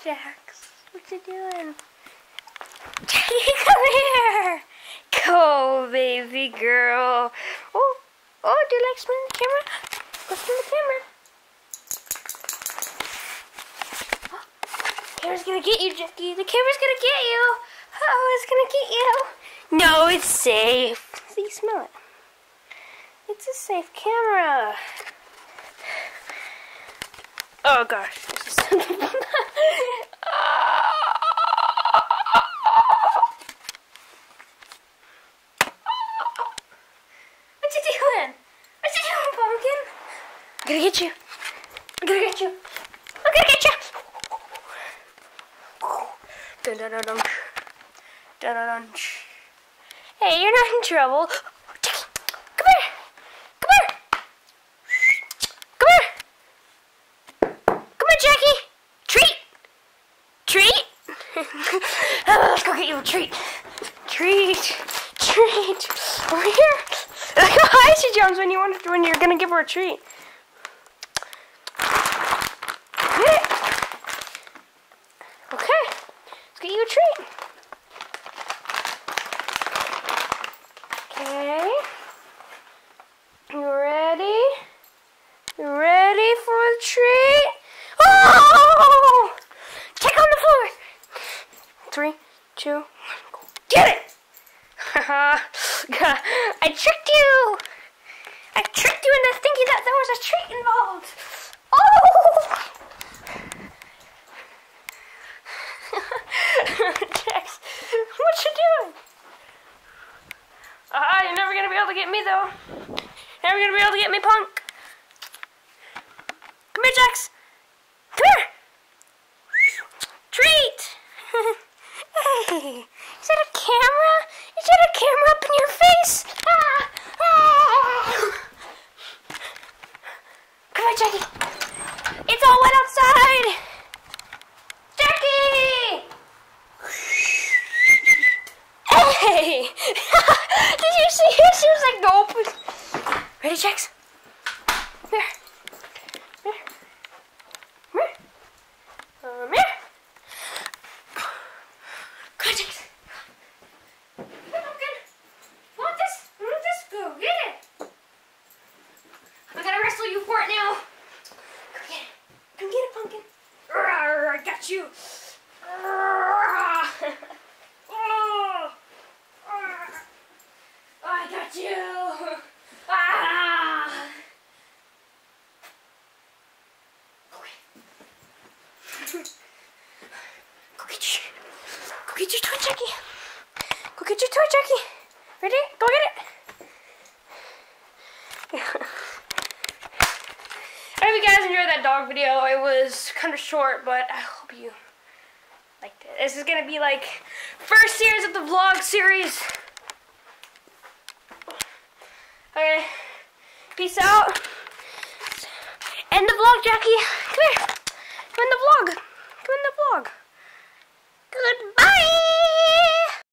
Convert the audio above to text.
Jax. What you doing? Jackie, come here. Go, baby girl. Oh, do you like spinning the camera? Go spin the camera. Oh, the camera's gonna get you, Jackie. The camera's gonna get you. Oh, it's gonna get you. No, it's safe. So you smell it. It's a safe camera. Oh gosh. What you doing? What you doing, Pumpkin? I'm gonna get you. I'm gonna get you. I'm gonna get you. Dun dun dun dun. Dun dun dun. Hey, you're not in trouble. Jackie, come here. Come here. Come here. Come on, Jackie. Treat. Treat. Let's go get you a treat. Treat. Treat. Over here. Look how high she jumps when you're gonna give her a treat. Okay. Let's get you a treat. Okay. You ready? You ready for a treat? Oh! Check on the floor. 3, 2, 1, go. Get it! Haha. I tricked you! I tricked you into thinking that there was a treat involved. Oh! Jax, what you doing? You're never gonna be able to get me though. Never gonna be able to get me, punk. Come here, Jax. Come here. Treat. Hey, is that a camera? Is that a camera up in your face? Come here, Jackie. It's all wet outside. Jackie! Hey! Did you see her? She was like, nope. Ready, Jax? Come here. Come here. Come here. Come here. Come on, Jax. Come on, good. Want this? Want this? Go get it. I gotta wrestle you for it now. Come get it. Come get it, Pumpkin. I got you. I got you. Go get your toy, Jackie. Go get your toy, Jackie. Ready? Go get it. I hope you guys enjoyed that dog video. It was kind of short, but I hope you liked it. This is gonna be like first series of the vlog series. Okay, peace out. End the vlog, Jackie. Come here. Come in the vlog. Come in the vlog. Goodbye.